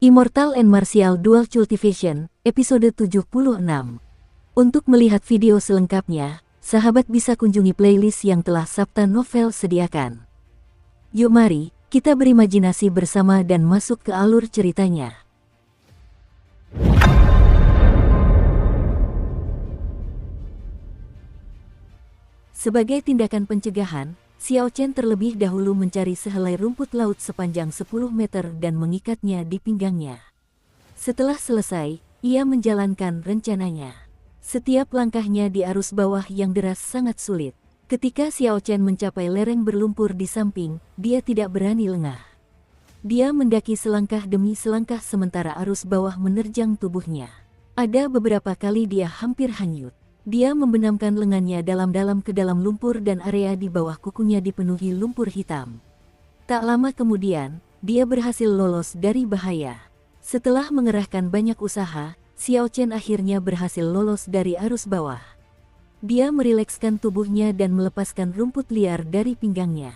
Immortal and Martial Dual Cultivation, episode 76. Untuk melihat video selengkapnya, sahabat bisa kunjungi playlist yang telah Sabta Novel sediakan. Yuk mari, kita berimajinasi bersama dan masuk ke alur ceritanya. Sebagai tindakan pencegahan, Xiao Chen terlebih dahulu mencari sehelai rumput laut sepanjang 10 meter dan mengikatnya di pinggangnya. Setelah selesai, ia menjalankan rencananya. Setiap langkahnya di arus bawah yang deras sangat sulit. Ketika Xiao Chen mencapai lereng berlumpur di samping, dia tidak berani lengah. Dia mendaki selangkah demi selangkah sementara arus bawah menerjang tubuhnya. Ada beberapa kali dia hampir hanyut. Dia membenamkan lengannya dalam-dalam ke dalam lumpur dan area di bawah kukunya dipenuhi lumpur hitam. Tak lama kemudian, dia berhasil lolos dari bahaya. Setelah mengerahkan banyak usaha, Xiao Chen akhirnya berhasil lolos dari arus bawah. Dia merilekskan tubuhnya dan melepaskan rumput liar dari pinggangnya.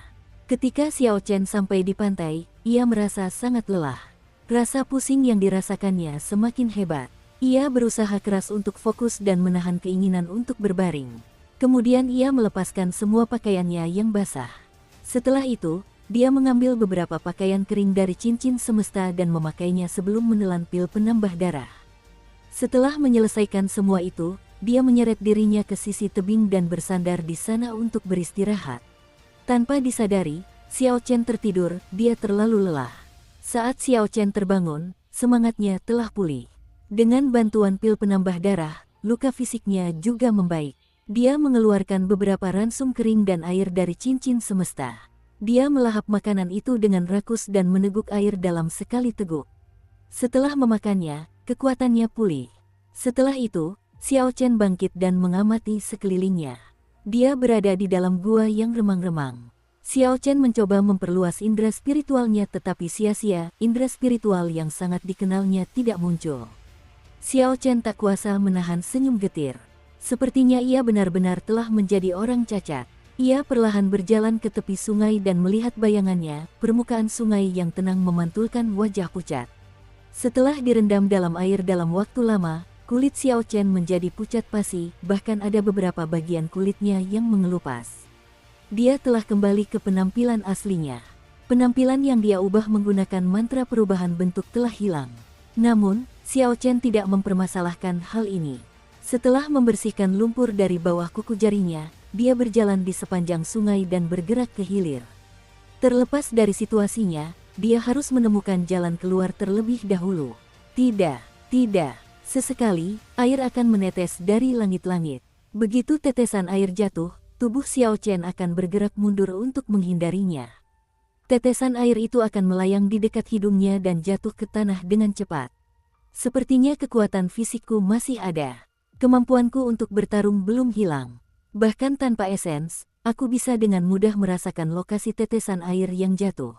Ketika Xiao Chen sampai di pantai, ia merasa sangat lelah. Rasa pusing yang dirasakannya semakin hebat. Ia berusaha keras untuk fokus dan menahan keinginan untuk berbaring. Kemudian ia melepaskan semua pakaiannya yang basah. Setelah itu, dia mengambil beberapa pakaian kering dari cincin semesta dan memakainya sebelum menelan pil penambah darah. Setelah menyelesaikan semua itu, dia menyeret dirinya ke sisi tebing dan bersandar di sana untuk beristirahat. Tanpa disadari, Xiao Chen tertidur, dia terlalu lelah. Saat Xiao Chen terbangun, semangatnya telah pulih. Dengan bantuan pil penambah darah, luka fisiknya juga membaik. Dia mengeluarkan beberapa ransum kering dan air dari cincin semesta. Dia melahap makanan itu dengan rakus dan meneguk air dalam sekali teguk. Setelah memakannya, kekuatannya pulih. Setelah itu, Xiao Chen bangkit dan mengamati sekelilingnya. Dia berada di dalam gua yang remang-remang. Xiao Chen mencoba memperluas indera spiritualnya tetapi sia-sia, indera spiritual yang sangat dikenalnya tidak muncul. Xiao Chen tak kuasa menahan senyum getir. Sepertinya ia benar-benar telah menjadi orang cacat. Ia perlahan berjalan ke tepi sungai dan melihat bayangannya, permukaan sungai yang tenang memantulkan wajah pucat. Setelah direndam dalam air dalam waktu lama, kulit Xiao Chen menjadi pucat pasi, bahkan ada beberapa bagian kulitnya yang mengelupas. Dia telah kembali ke penampilan aslinya. Penampilan yang dia ubah menggunakan mantra perubahan bentuk telah hilang. Namun, Xiao Chen tidak mempermasalahkan hal ini. Setelah membersihkan lumpur dari bawah kuku jarinya, dia berjalan di sepanjang sungai dan bergerak ke hilir. Terlepas dari situasinya, dia harus menemukan jalan keluar terlebih dahulu. Tidak, sesekali, air akan menetes dari langit-langit. Begitu tetesan air jatuh, tubuh Xiao Chen akan bergerak mundur untuk menghindarinya. Tetesan air itu akan melayang di dekat hidungnya dan jatuh ke tanah dengan cepat. Sepertinya kekuatan fisikku masih ada. Kemampuanku untuk bertarung belum hilang. Bahkan tanpa esens, aku bisa dengan mudah merasakan lokasi tetesan air yang jatuh.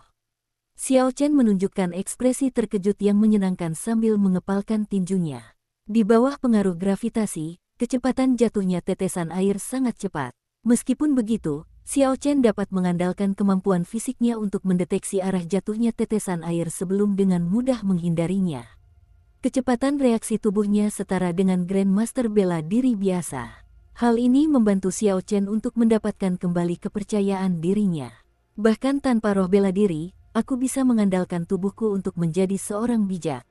Xiao Chen menunjukkan ekspresi terkejut yang menyenangkan sambil mengepalkan tinjunya. Di bawah pengaruh gravitasi, kecepatan jatuhnya tetesan air sangat cepat. Meskipun begitu, Xiao Chen dapat mengandalkan kemampuan fisiknya untuk mendeteksi arah jatuhnya tetesan air sebelum dengan mudah menghindarinya. Kecepatan reaksi tubuhnya setara dengan Grandmaster bela diri biasa. Hal ini membantu Xiao Chen untuk mendapatkan kembali kepercayaan dirinya. Bahkan tanpa roh bela diri, aku bisa mengandalkan tubuhku untuk menjadi seorang bijak.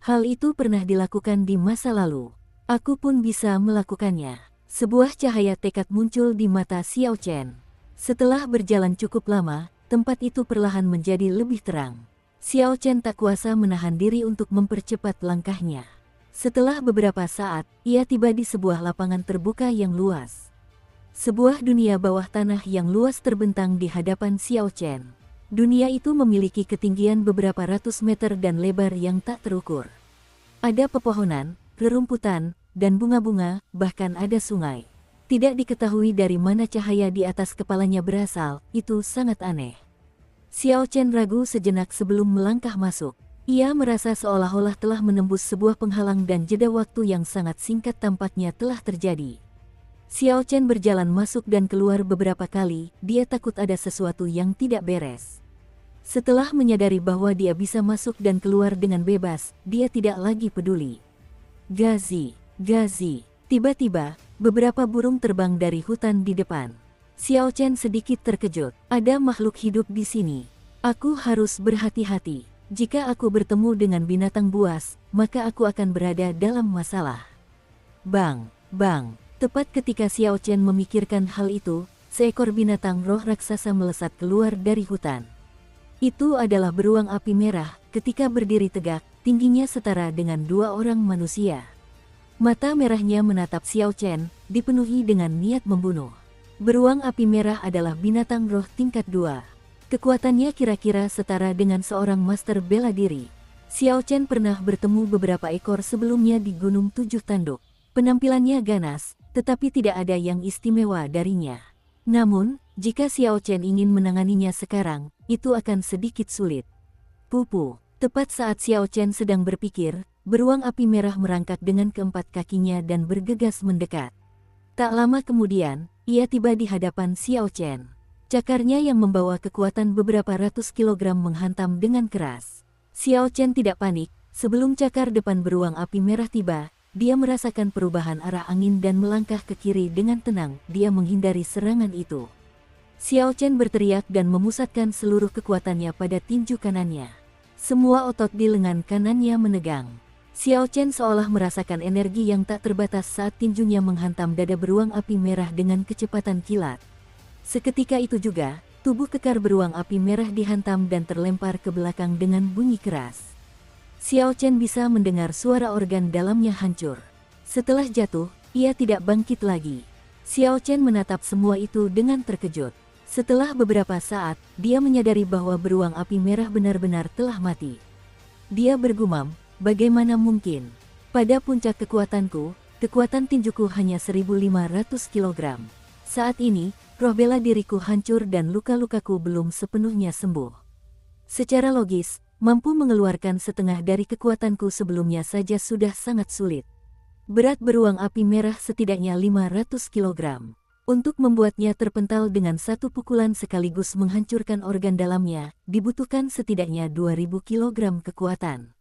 Hal itu pernah dilakukan di masa lalu. Aku pun bisa melakukannya. Sebuah cahaya tekad muncul di mata Xiao Chen. Setelah berjalan cukup lama, tempat itu perlahan menjadi lebih terang. Xiao Chen tak kuasa menahan diri untuk mempercepat langkahnya. Setelah beberapa saat, ia tiba di sebuah lapangan terbuka yang luas. Sebuah dunia bawah tanah yang luas terbentang di hadapan Xiao Chen. Dunia itu memiliki ketinggian beberapa ratus meter dan lebar yang tak terukur. Ada pepohonan, rerumputan, dan bunga-bunga, bahkan ada sungai. Tidak diketahui dari mana cahaya di atas kepalanya berasal, itu sangat aneh. Xiao Chen ragu sejenak sebelum melangkah masuk. Ia merasa seolah-olah telah menembus sebuah penghalang dan jeda waktu yang sangat singkat tampaknya telah terjadi. Xiao Chen berjalan masuk dan keluar beberapa kali, dia takut ada sesuatu yang tidak beres. Setelah menyadari bahwa dia bisa masuk dan keluar dengan bebas, dia tidak lagi peduli. Gazi, Gazi. Tiba-tiba, beberapa burung terbang dari hutan di depan. Xiao Chen sedikit terkejut. Ada makhluk hidup di sini. Aku harus berhati-hati. Jika aku bertemu dengan binatang buas, maka aku akan berada dalam masalah. Bang, bang. Tepat ketika Xiao Chen memikirkan hal itu, seekor binatang roh raksasa melesat keluar dari hutan. Itu adalah beruang api merah. Ketika berdiri tegak, tingginya setara dengan 2 orang manusia. Mata merahnya menatap Xiao Chen, dipenuhi dengan niat membunuh. Beruang api merah adalah binatang roh tingkat 2. Kekuatannya kira-kira setara dengan seorang master bela diri. Xiao Chen pernah bertemu beberapa ekor sebelumnya di Gunung Tujuh Tanduk. Penampilannya ganas, tetapi tidak ada yang istimewa darinya. Namun, jika Xiao Chen ingin menanganinya sekarang, itu akan sedikit sulit. Pupu, tepat saat Xiao Chen sedang berpikir, beruang api merah merangkak dengan keempat kakinya dan bergegas mendekat. Tak lama kemudian, ia tiba di hadapan Xiao Chen. Cakarnya yang membawa kekuatan beberapa ratus kilogram menghantam dengan keras. Xiao Chen tidak panik, sebelum cakar depan beruang api merah tiba, dia merasakan perubahan arah angin dan melangkah ke kiri dengan tenang, dia menghindari serangan itu. Xiao Chen berteriak dan memusatkan seluruh kekuatannya pada tinju kanannya. Semua otot di lengan kanannya menegang. Xiao Chen seolah merasakan energi yang tak terbatas saat tinjunya menghantam dada beruang api merah dengan kecepatan kilat. Seketika itu juga, tubuh kekar beruang api merah dihantam dan terlempar ke belakang dengan bunyi keras. Xiao Chen bisa mendengar suara organ dalamnya hancur. Setelah jatuh, ia tidak bangkit lagi. Xiao Chen menatap semua itu dengan terkejut. Setelah beberapa saat, dia menyadari bahwa beruang api merah benar-benar telah mati. Dia bergumam, bagaimana mungkin? Pada puncak kekuatanku, kekuatan tinjuku hanya 1.500 kilogram. Saat ini, roh bela diriku hancur dan luka-lukaku belum sepenuhnya sembuh. Secara logis, mampu mengeluarkan setengah dari kekuatanku sebelumnya saja sudah sangat sulit. Berat beruang api merah setidaknya 500 kilogram. Untuk membuatnya terpental dengan satu pukulan sekaligus menghancurkan organ dalamnya, dibutuhkan setidaknya 2.000 kilogram kekuatan.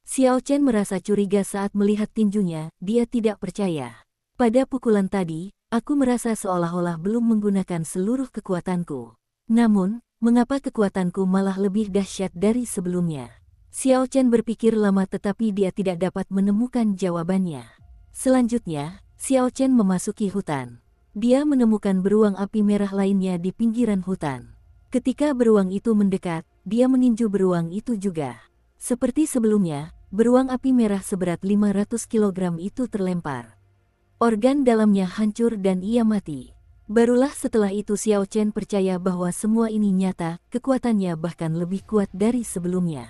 Xiao Chen merasa curiga saat melihat tinjunya, dia tidak percaya. Pada pukulan tadi, aku merasa seolah-olah belum menggunakan seluruh kekuatanku. Namun, mengapa kekuatanku malah lebih dahsyat dari sebelumnya? Xiao Chen berpikir lama tetapi dia tidak dapat menemukan jawabannya. Selanjutnya, Xiao Chen memasuki hutan. Dia menemukan beruang api merah lainnya di pinggiran hutan. Ketika beruang itu mendekat, dia meninju beruang itu juga. Seperti sebelumnya, beruang api merah seberat 500 kilogram itu terlempar. Organ dalamnya hancur dan ia mati. Barulah setelah itu Xiao Chen percaya bahwa semua ini nyata, kekuatannya bahkan lebih kuat dari sebelumnya.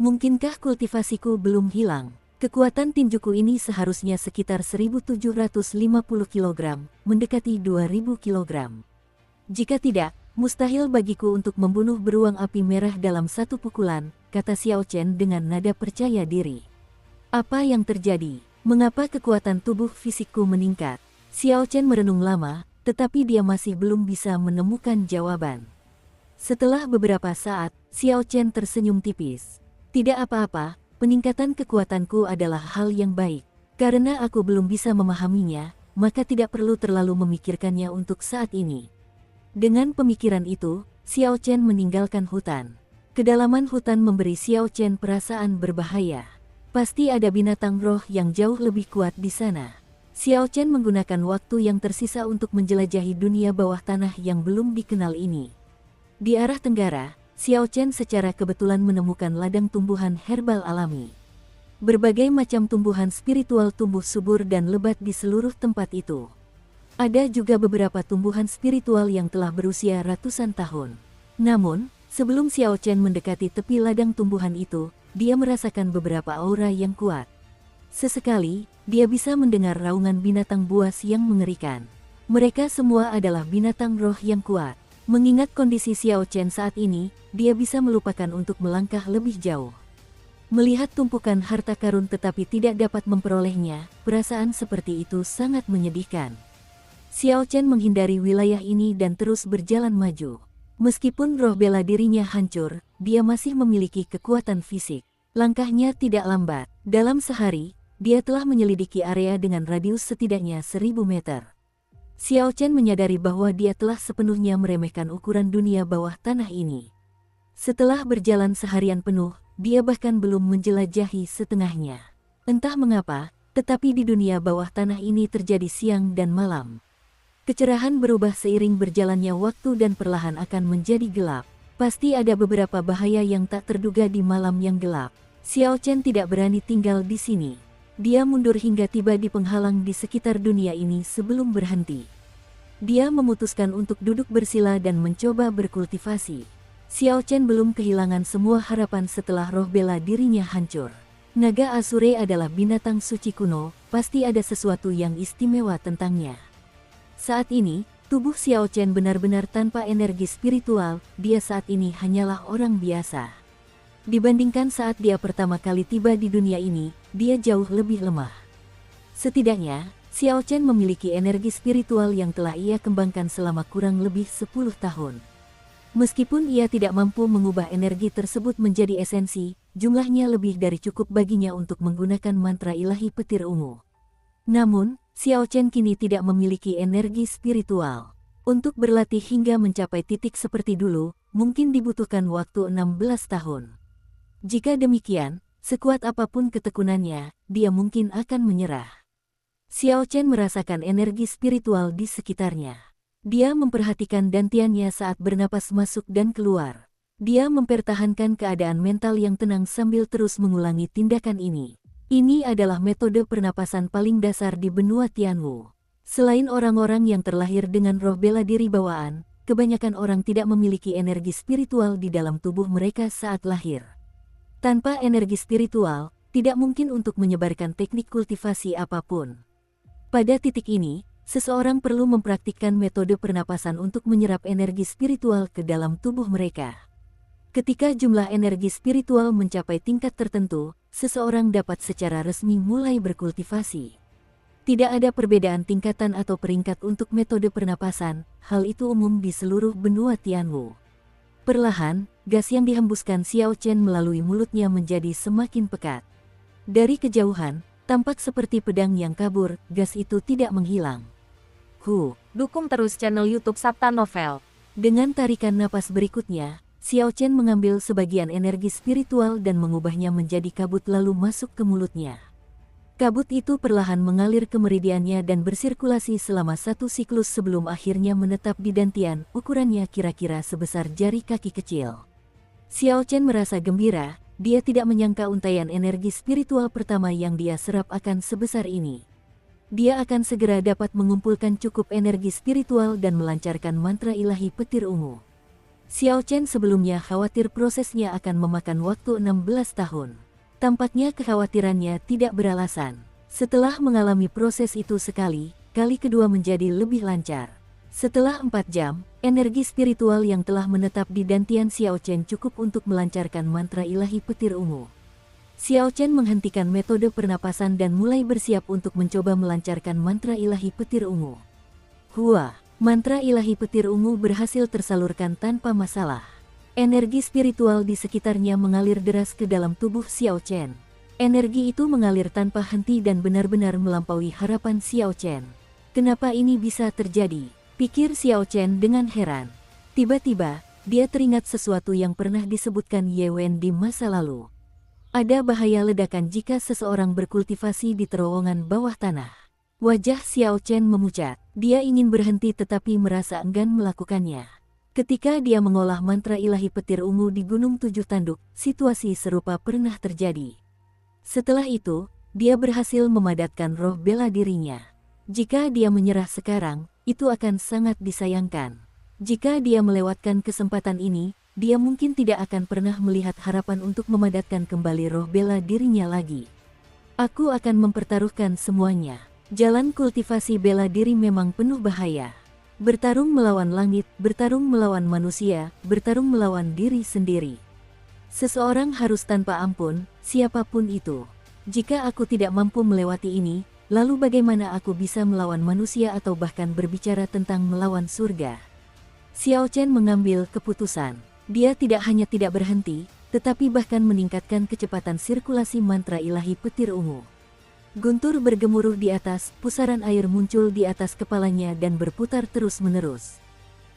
Mungkinkah kultivasiku belum hilang? Kekuatan tinjuku ini seharusnya sekitar 1.750 kilogram, mendekati 2.000 kilogram. Jika tidak, mustahil bagiku untuk membunuh beruang api merah dalam satu pukulan, kata Xiao Chen dengan nada percaya diri. Apa yang terjadi? Mengapa kekuatan tubuh fisikku meningkat? Xiao Chen merenung lama, tetapi dia masih belum bisa menemukan jawaban. Setelah beberapa saat, Xiao Chen tersenyum tipis. Tidak apa-apa, peningkatan kekuatanku adalah hal yang baik. Karena aku belum bisa memahaminya, maka tidak perlu terlalu memikirkannya untuk saat ini. Dengan pemikiran itu, Xiao Chen meninggalkan hutan. Kedalaman hutan memberi Xiao Chen perasaan berbahaya. Pasti ada binatang roh yang jauh lebih kuat di sana. Xiao Chen menggunakan waktu yang tersisa untuk menjelajahi dunia bawah tanah yang belum dikenal ini. Di arah tenggara, Xiao Chen secara kebetulan menemukan ladang tumbuhan herbal alami. Berbagai macam tumbuhan spiritual tumbuh subur dan lebat di seluruh tempat itu. Ada juga beberapa tumbuhan spiritual yang telah berusia ratusan tahun. Namun, sebelum Xiao Chen mendekati tepi ladang tumbuhan itu, dia merasakan beberapa aura yang kuat. Sesekali, dia bisa mendengar raungan binatang buas yang mengerikan. Mereka semua adalah binatang roh yang kuat. Mengingat kondisi Xiao Chen saat ini, dia bisa melupakan untuk melangkah lebih jauh. Melihat tumpukan harta karun tetapi tidak dapat memperolehnya, perasaan seperti itu sangat menyedihkan. Xiao Chen menghindari wilayah ini dan terus berjalan maju. Meskipun roh bela dirinya hancur, dia masih memiliki kekuatan fisik. Langkahnya tidak lambat. Dalam sehari, dia telah menyelidiki area dengan radius setidaknya 1000 meter. Xiao Chen menyadari bahwa dia telah sepenuhnya meremehkan ukuran dunia bawah tanah ini. Setelah berjalan seharian penuh, dia bahkan belum menjelajahi setengahnya. Entah mengapa, tetapi di dunia bawah tanah ini terjadi siang dan malam. Kecerahan berubah seiring berjalannya waktu dan perlahan akan menjadi gelap. Pasti ada beberapa bahaya yang tak terduga di malam yang gelap. Xiao Chen tidak berani tinggal di sini. Dia mundur hingga tiba di penghalang di sekitar dunia ini sebelum berhenti. Dia memutuskan untuk duduk bersila dan mencoba berkultivasi. Xiao Chen belum kehilangan semua harapan setelah roh bela dirinya hancur. Naga Asure adalah binatang suci kuno, pasti ada sesuatu yang istimewa tentangnya. Saat ini, tubuh Xiao Chen benar-benar tanpa energi spiritual, dia saat ini hanyalah orang biasa. Dibandingkan saat dia pertama kali tiba di dunia ini, dia jauh lebih lemah. Setidaknya, Xiao Chen memiliki energi spiritual yang telah ia kembangkan selama kurang lebih 10 tahun. Meskipun ia tidak mampu mengubah energi tersebut menjadi esensi, jumlahnya lebih dari cukup baginya untuk menggunakan mantra ilahi petir ungu. Namun, Xiao Chen kini tidak memiliki energi spiritual. Untuk berlatih hingga mencapai titik seperti dulu, mungkin dibutuhkan waktu 16 tahun. Jika demikian, sekuat apapun ketekunannya, dia mungkin akan menyerah. Xiao Chen merasakan energi spiritual di sekitarnya. Dia memperhatikan dantiannya saat bernapas masuk dan keluar. Dia mempertahankan keadaan mental yang tenang sambil terus mengulangi tindakan ini. Ini adalah metode pernapasan paling dasar di benua Tianwu. Selain orang-orang yang terlahir dengan roh bela diri bawaan, kebanyakan orang tidak memiliki energi spiritual di dalam tubuh mereka saat lahir. Tanpa energi spiritual, tidak mungkin untuk menyebarkan teknik kultivasi apapun. Pada titik ini, seseorang perlu mempraktikkan metode pernapasan untuk menyerap energi spiritual ke dalam tubuh mereka. Ketika jumlah energi spiritual mencapai tingkat tertentu, seseorang dapat secara resmi mulai berkultivasi. Tidak ada perbedaan tingkatan atau peringkat untuk metode pernapasan, hal itu umum di seluruh benua Tianwu. Perlahan, gas yang dihembuskan Xiao Chen melalui mulutnya menjadi semakin pekat. Dari kejauhan, tampak seperti pedang yang kabur, gas itu tidak menghilang. Dukung terus channel YouTube Sabta Novel. Dengan tarikan napas berikutnya, Xiao Chen mengambil sebagian energi spiritual dan mengubahnya menjadi kabut lalu masuk ke mulutnya. Kabut itu perlahan mengalir ke meridiannya dan bersirkulasi selama satu siklus sebelum akhirnya menetap di dantian, ukurannya kira-kira sebesar jari kaki kecil. Xiao Chen merasa gembira, dia tidak menyangka untaian energi spiritual pertama yang dia serap akan sebesar ini. Dia akan segera dapat mengumpulkan cukup energi spiritual dan melancarkan mantra ilahi petir ungu. Xiao Chen sebelumnya khawatir prosesnya akan memakan waktu 16 tahun. Tampaknya kekhawatirannya tidak beralasan. Setelah mengalami proses itu sekali, kali kedua menjadi lebih lancar. Setelah 4 jam, energi spiritual yang telah menetap di dantian Xiao Chen cukup untuk melancarkan mantra ilahi petir ungu. Xiao Chen menghentikan metode pernapasan dan mulai bersiap untuk mencoba melancarkan mantra ilahi petir ungu. Mantra ilahi petir ungu berhasil tersalurkan tanpa masalah. Energi spiritual di sekitarnya mengalir deras ke dalam tubuh Xiao Chen. Energi itu mengalir tanpa henti dan benar-benar melampaui harapan Xiao Chen. Kenapa ini bisa terjadi? Pikir Xiao Chen dengan heran. Tiba-tiba, dia teringat sesuatu yang pernah disebutkan Ye Wen di masa lalu. Ada bahaya ledakan jika seseorang berkultivasi di terowongan bawah tanah. Wajah Xiao Chen memucat. Dia ingin berhenti tetapi merasa enggan melakukannya. Ketika dia mengolah mantra ilahi petir ungu di Gunung Tujuh Tanduk, situasi serupa pernah terjadi. Setelah itu, dia berhasil memadatkan roh bela dirinya. Jika dia menyerah sekarang, itu akan sangat disayangkan. Jika dia melewatkan kesempatan ini, dia mungkin tidak akan pernah melihat harapan untuk memadatkan kembali roh bela dirinya lagi. Aku akan mempertaruhkan semuanya. Jalan kultivasi bela diri memang penuh bahaya. Bertarung melawan langit, bertarung melawan manusia, bertarung melawan diri sendiri. Seseorang harus tanpa ampun, siapapun itu. Jika aku tidak mampu melewati ini, lalu bagaimana aku bisa melawan manusia atau bahkan berbicara tentang melawan surga? Xiao Chen mengambil keputusan. Dia tidak hanya tidak berhenti, tetapi bahkan meningkatkan kecepatan sirkulasi mantra ilahi petir ungu. Guntur bergemuruh di atas, pusaran air muncul di atas kepalanya dan berputar terus-menerus.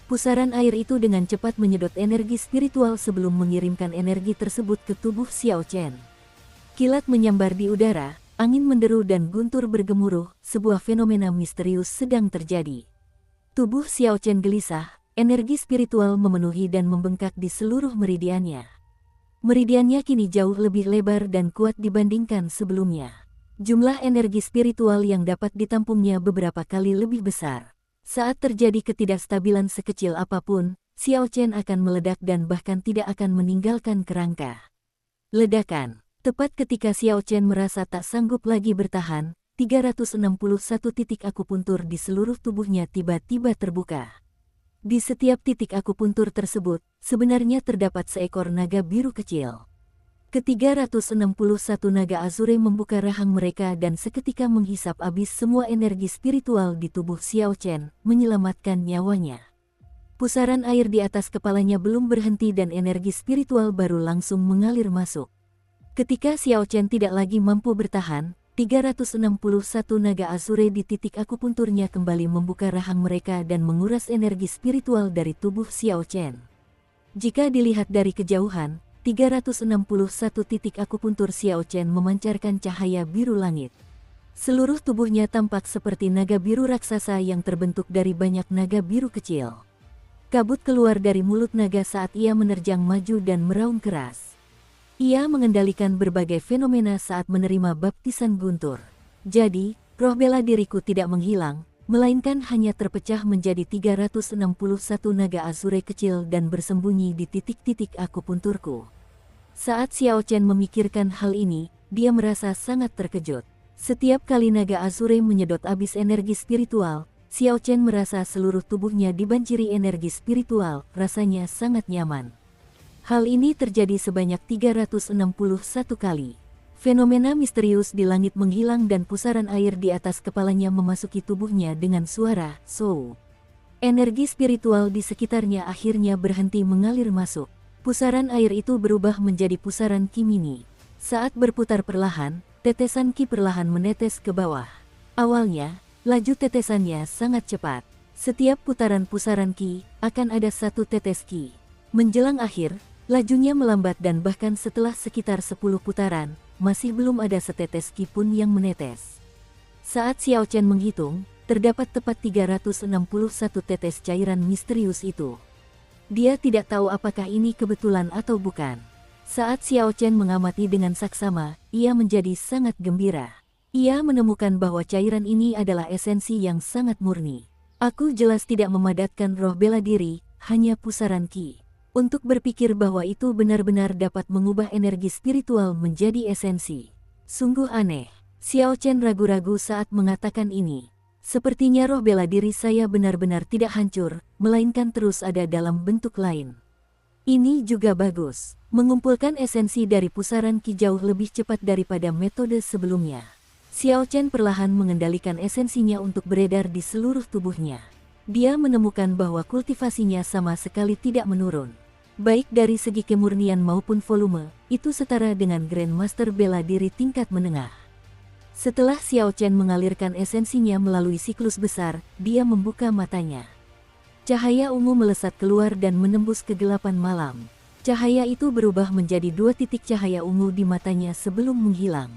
Pusaran air itu dengan cepat menyedot energi spiritual sebelum mengirimkan energi tersebut ke tubuh Xiao Chen. Kilat menyambar di udara, angin menderu dan guntur bergemuruh, sebuah fenomena misterius sedang terjadi. Tubuh Xiao Chen gelisah, energi spiritual memenuhi dan membengkak di seluruh meridiannya. Meridiannya kini jauh lebih lebar dan kuat dibandingkan sebelumnya. Jumlah energi spiritual yang dapat ditampungnya beberapa kali lebih besar. Saat terjadi ketidakstabilan sekecil apapun, Xiao Chen akan meledak dan bahkan tidak akan meninggalkan kerangka. Ledakan. Tepat ketika Xiao Chen merasa tak sanggup lagi bertahan, 361 titik akupuntur di seluruh tubuhnya tiba-tiba terbuka. Di setiap titik akupuntur tersebut, sebenarnya terdapat seekor naga biru kecil. Ke-361 naga azure membuka rahang mereka dan seketika menghisap habis semua energi spiritual di tubuh Xiao Chen, menyelamatkan nyawanya. Pusaran air di atas kepalanya belum berhenti dan energi spiritual baru langsung mengalir masuk. Ketika Xiao Chen tidak lagi mampu bertahan, 361 naga azure di titik akupunturnya kembali membuka rahang mereka dan menguras energi spiritual dari tubuh Xiao Chen. Jika dilihat dari kejauhan, 361 titik akupuntur Xiao Chen memancarkan cahaya biru langit. Seluruh tubuhnya tampak seperti naga biru raksasa yang terbentuk dari banyak naga biru kecil. Kabut keluar dari mulut naga saat ia menerjang maju dan meraung keras. Ia mengendalikan berbagai fenomena saat menerima baptisan guntur. Jadi, roh bela diriku tidak menghilang, melainkan hanya terpecah menjadi 361 naga azure kecil dan bersembunyi di titik-titik akupunturku. Saat Xiao Chen memikirkan hal ini, dia merasa sangat terkejut. Setiap kali naga azure menyedot habis energi spiritual, Xiao Chen merasa seluruh tubuhnya dibanjiri energi spiritual, rasanya sangat nyaman. Hal ini terjadi sebanyak 361 kali. Fenomena misterius di langit menghilang dan pusaran air di atas kepalanya memasuki tubuhnya dengan suara "Sou". Energi spiritual di sekitarnya akhirnya berhenti mengalir masuk. Pusaran air itu berubah menjadi pusaran Qi mini. Saat berputar perlahan, tetesan Qi perlahan menetes ke bawah. Awalnya, laju tetesannya sangat cepat. Setiap putaran pusaran Qi, akan ada satu tetes Qi. Menjelang akhir, lajunya melambat dan bahkan setelah sekitar 10 putaran, masih belum ada setetes Qi pun yang menetes. Saat Xiao Chen menghitung, terdapat tepat 361 tetes cairan misterius itu. Dia tidak tahu apakah ini kebetulan atau bukan. Saat Xiao Chen mengamati dengan saksama, ia menjadi sangat gembira. Ia menemukan bahwa cairan ini adalah esensi yang sangat murni. Aku jelas tidak memadatkan roh bela diri, hanya pusaran Qi. Untuk berpikir bahwa itu benar-benar dapat mengubah energi spiritual menjadi esensi. Sungguh aneh. Xiao Chen ragu-ragu saat mengatakan ini. Sepertinya roh bela diri saya benar-benar tidak hancur, melainkan terus ada dalam bentuk lain. Ini juga bagus. Mengumpulkan esensi dari pusaran Qi jauh lebih cepat daripada metode sebelumnya. Xiao Chen perlahan mengendalikan esensinya untuk beredar di seluruh tubuhnya. Dia menemukan bahwa kultivasinya sama sekali tidak menurun. Baik dari segi kemurnian maupun volume, itu setara dengan Grandmaster bela diri tingkat menengah. Setelah Xiao Chen mengalirkan esensinya melalui siklus besar, dia membuka matanya. Cahaya ungu melesat keluar dan menembus kegelapan malam. Cahaya itu berubah menjadi 2 titik cahaya ungu di matanya sebelum menghilang.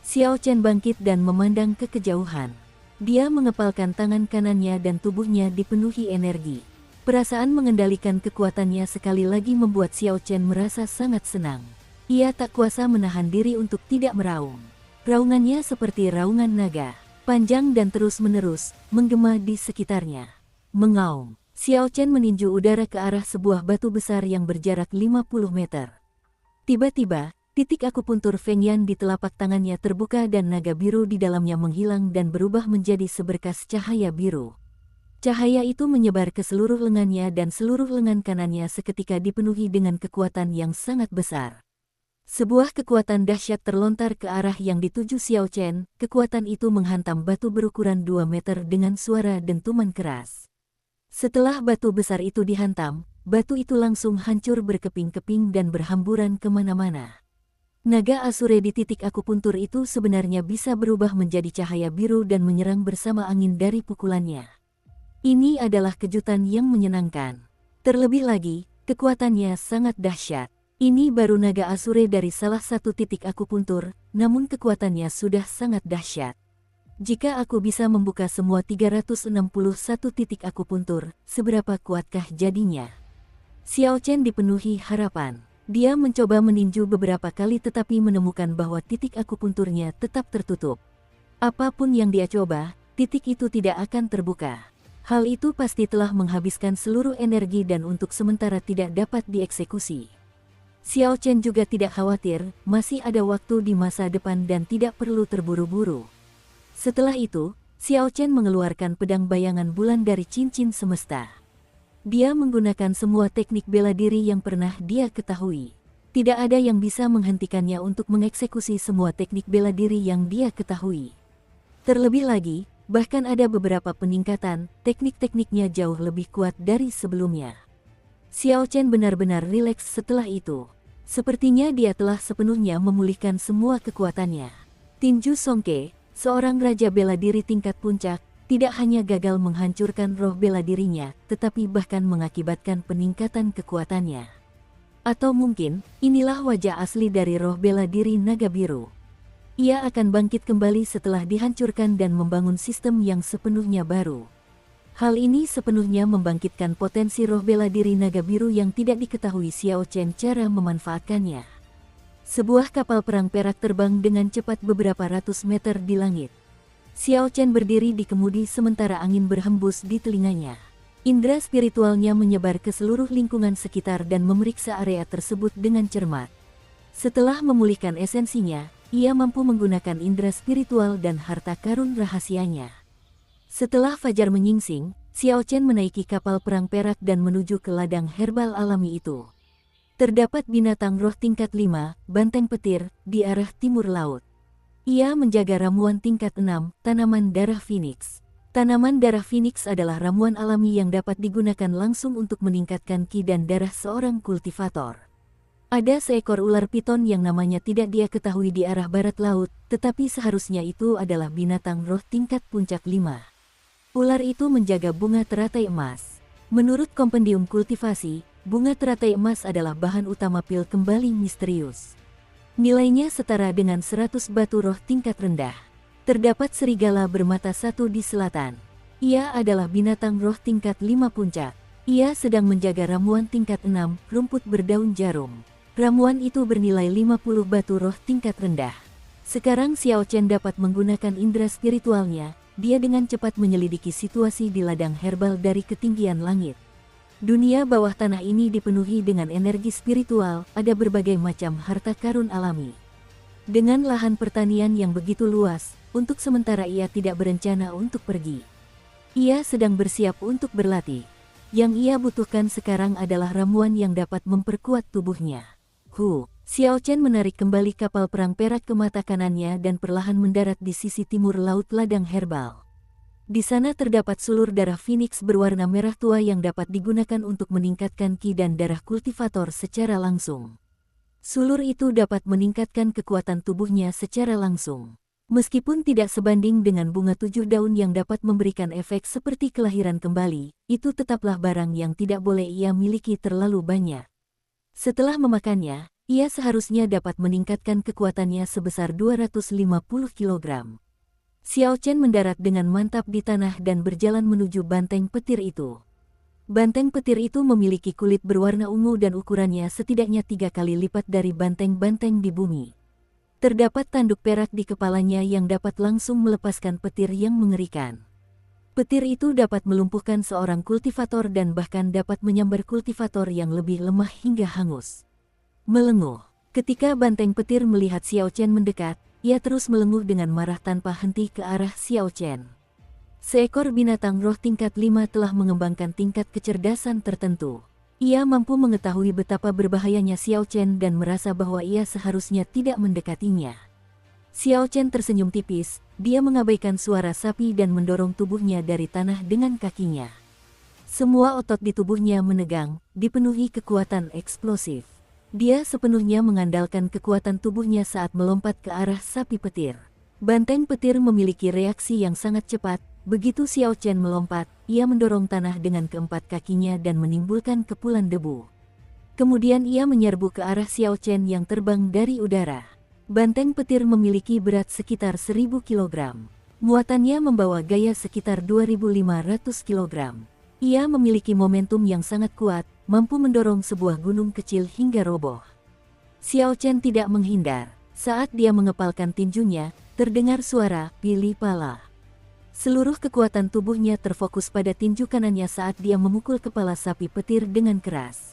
Xiao Chen bangkit dan memandang ke kejauhan. Dia mengepalkan tangan kanannya dan tubuhnya dipenuhi energi. Perasaan mengendalikan kekuatannya sekali lagi membuat Xiao Chen merasa sangat senang. Ia tak kuasa menahan diri untuk tidak meraung. Raungannya seperti raungan naga, panjang dan terus-menerus, menggema di sekitarnya. Mengaum, Xiao Chen meninju udara ke arah sebuah batu besar yang berjarak 50 meter. Tiba-tiba, titik akupuntur Feng Yan di telapak tangannya terbuka dan naga biru di dalamnya menghilang dan berubah menjadi seberkas cahaya biru. Cahaya itu menyebar ke seluruh lengannya dan seluruh lengan kanannya seketika dipenuhi dengan kekuatan yang sangat besar. Sebuah kekuatan dahsyat terlontar ke arah yang dituju Xiao Chen. Kekuatan itu menghantam batu berukuran 2 meter dengan suara dentuman keras. Setelah batu besar itu dihantam, batu itu langsung hancur berkeping-keping dan berhamburan kemana-mana. Naga Asure di titik akupuntur itu sebenarnya bisa berubah menjadi cahaya biru dan menyerang bersama angin dari pukulannya. Ini adalah kejutan yang menyenangkan. Terlebih lagi, kekuatannya sangat dahsyat. Ini baru naga Asure dari salah satu titik akupuntur, namun kekuatannya sudah sangat dahsyat. Jika aku bisa membuka semua 361 titik akupuntur, seberapa kuatkah jadinya? Xiao Chen dipenuhi harapan. Dia mencoba meninju beberapa kali tetapi menemukan bahwa titik akupunturnya tetap tertutup. Apapun yang dia coba, titik itu tidak akan terbuka. Hal itu pasti telah menghabiskan seluruh energi dan untuk sementara tidak dapat dieksekusi. Xiao Chen juga tidak khawatir, masih ada waktu di masa depan dan tidak perlu terburu-buru. Setelah itu, Xiao Chen mengeluarkan pedang bayangan bulan dari cincin semesta. Dia menggunakan semua teknik bela diri yang pernah dia ketahui. Tidak ada yang bisa menghentikannya untuk mengeksekusi semua teknik bela diri yang dia ketahui. Terlebih lagi, bahkan ada beberapa peningkatan, teknik-tekniknya jauh lebih kuat dari sebelumnya. Xiao Chen benar-benar rileks setelah itu. Sepertinya dia telah sepenuhnya memulihkan semua kekuatannya. Tinju Songke, seorang raja bela diri tingkat puncak, tidak hanya gagal menghancurkan roh bela dirinya, tetapi bahkan mengakibatkan peningkatan kekuatannya. Atau mungkin, inilah wajah asli dari roh bela diri naga biru. Ia akan bangkit kembali setelah dihancurkan dan membangun sistem yang sepenuhnya baru. Hal ini sepenuhnya membangkitkan potensi roh bela diri naga biru yang tidak diketahui Xiao Chen cara memanfaatkannya. Sebuah kapal perang perak terbang dengan cepat beberapa ratus meter di langit. Xiao Chen berdiri di kemudi sementara angin berhembus di telinganya. Indra spiritualnya menyebar ke seluruh lingkungan sekitar dan memeriksa area tersebut dengan cermat. Setelah memulihkan esensinya, ia mampu menggunakan indra spiritual dan harta karun rahasianya. Setelah fajar menyingsing, Xiao Chen menaiki kapal perang perak dan menuju ke ladang herbal alami itu. Terdapat binatang roh tingkat 5, banteng petir, di arah timur laut. Ia menjaga ramuan tingkat 6, tanaman darah Phoenix. Tanaman darah Phoenix adalah ramuan alami yang dapat digunakan langsung untuk meningkatkan ki dan darah seorang kultivator. Ada seekor ular piton yang namanya tidak dia ketahui di arah barat laut, tetapi seharusnya itu adalah binatang roh tingkat puncak 5. Ular itu menjaga bunga teratai emas. Menurut kompendium kultivasi, bunga teratai emas adalah bahan utama pil kembali misterius. Nilainya setara dengan 100 batu roh tingkat rendah. Terdapat serigala bermata satu di selatan. Ia adalah binatang roh tingkat 5 puncak. Ia sedang menjaga ramuan tingkat 6, rumput berdaun jarum. Ramuan itu bernilai 50 batu roh tingkat rendah. Sekarang Xiao Chen dapat menggunakan indera spiritualnya, dia dengan cepat menyelidiki situasi di ladang herbal dari ketinggian langit. Dunia bawah tanah ini dipenuhi dengan energi spiritual, ada berbagai macam harta karun alami. Dengan lahan pertanian yang begitu luas, untuk sementara ia tidak berencana untuk pergi. Ia sedang bersiap untuk berlatih. Yang ia butuhkan sekarang adalah ramuan yang dapat memperkuat tubuhnya. Xiao Chen menarik kembali kapal perang perak ke mata kanannya dan perlahan mendarat di sisi timur laut ladang herbal. Di sana terdapat sulur darah Phoenix berwarna merah tua yang dapat digunakan untuk meningkatkan ki dan darah kultivator secara langsung. Sulur itu dapat meningkatkan kekuatan tubuhnya secara langsung. Meskipun tidak sebanding dengan bunga 7 daun yang dapat memberikan efek seperti kelahiran kembali, itu tetaplah barang yang tidak boleh ia miliki terlalu banyak. Setelah memakannya, ia seharusnya dapat meningkatkan kekuatannya sebesar 250 kg. Xiao Chen mendarat dengan mantap di tanah dan berjalan menuju banteng petir itu. Banteng petir itu memiliki kulit berwarna ungu dan ukurannya setidaknya 3 kali lipat dari banteng-banteng di bumi. Terdapat tanduk perak di kepalanya yang dapat langsung melepaskan petir yang mengerikan. Petir itu dapat melumpuhkan seorang kultivator dan bahkan dapat menyambar kultivator yang lebih lemah hingga hangus. Melenguh. Ketika banteng petir melihat Xiao Chen mendekat, ia terus melenguh dengan marah tanpa henti ke arah Xiao Chen. Seekor binatang roh tingkat 5 telah mengembangkan tingkat kecerdasan tertentu. Ia mampu mengetahui betapa berbahayanya Xiao Chen dan merasa bahwa ia seharusnya tidak mendekatinya. Xiao Chen tersenyum tipis, dia mengabaikan suara sapi dan mendorong tubuhnya dari tanah dengan kakinya. Semua otot di tubuhnya menegang, dipenuhi kekuatan eksplosif. Dia sepenuhnya mengandalkan kekuatan tubuhnya saat melompat ke arah sapi petir. Banteng petir memiliki reaksi yang sangat cepat. Begitu Xiao Chen melompat, ia mendorong tanah dengan keempat kakinya dan menimbulkan kepulan debu. Kemudian ia menyerbu ke arah Xiao Chen yang terbang dari udara. Banteng petir memiliki berat sekitar 1000 kg. Muatannya membawa gaya sekitar 2500 kg. Ia memiliki momentum yang sangat kuat, mampu mendorong sebuah gunung kecil hingga roboh. Xiao Chen tidak menghindar. Saat dia mengepalkan tinjunya, terdengar suara pilih pala. Seluruh kekuatan tubuhnya terfokus pada tinju kanannya saat dia memukul kepala sapi petir dengan keras.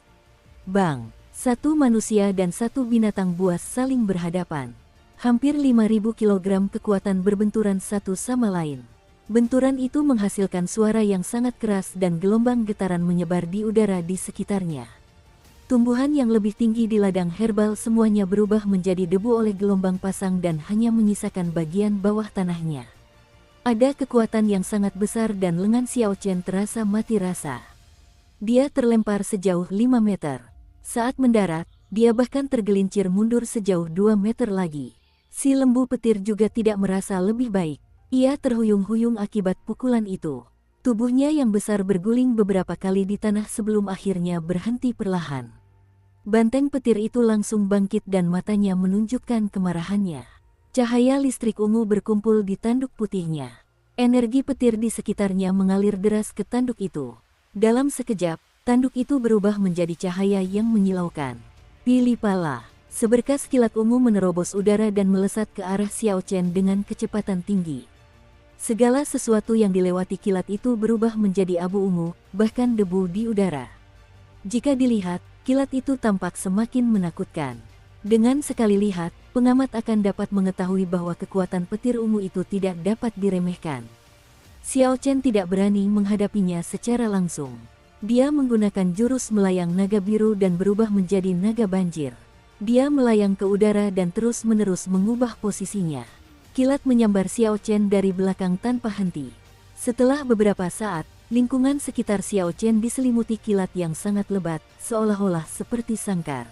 Bang! Satu manusia dan satu binatang buas saling berhadapan. Hampir 5.000 kg kekuatan berbenturan satu sama lain. Benturan itu menghasilkan suara yang sangat keras dan gelombang getaran menyebar di udara di sekitarnya. Tumbuhan yang lebih tinggi di ladang herbal semuanya berubah menjadi debu oleh gelombang pasang dan hanya menyisakan bagian bawah tanahnya. Ada kekuatan yang sangat besar dan lengan Xiao Chen terasa mati rasa. Dia terlempar sejauh 5 meter. Saat mendarat, dia bahkan tergelincir mundur sejauh 2 meter lagi. Si lembu petir juga tidak merasa lebih baik. Ia terhuyung-huyung akibat pukulan itu. Tubuhnya yang besar berguling beberapa kali di tanah sebelum akhirnya berhenti perlahan. Banteng petir itu langsung bangkit dan matanya menunjukkan kemarahannya. Cahaya listrik ungu berkumpul di tanduk putihnya. Energi petir di sekitarnya mengalir deras ke tanduk itu. Dalam sekejap, tanduk itu berubah menjadi cahaya yang menyilaukan. Pilih pala. Seberkas kilat ungu menerobos udara dan melesat ke arah Xiao Chen dengan kecepatan tinggi. Segala sesuatu yang dilewati kilat itu berubah menjadi abu ungu, bahkan debu di udara. Jika dilihat, kilat itu tampak semakin menakutkan. Dengan sekali lihat, pengamat akan dapat mengetahui bahwa kekuatan petir ungu itu tidak dapat diremehkan. Xiao Chen tidak berani menghadapinya secara langsung. Dia menggunakan jurus melayang naga biru dan berubah menjadi naga banjir. Dia melayang ke udara dan terus-menerus mengubah posisinya. Kilat menyambar Xiao Chen dari belakang tanpa henti. Setelah beberapa saat, lingkungan sekitar Xiao Chen diselimuti kilat yang sangat lebat, seolah-olah seperti sangkar.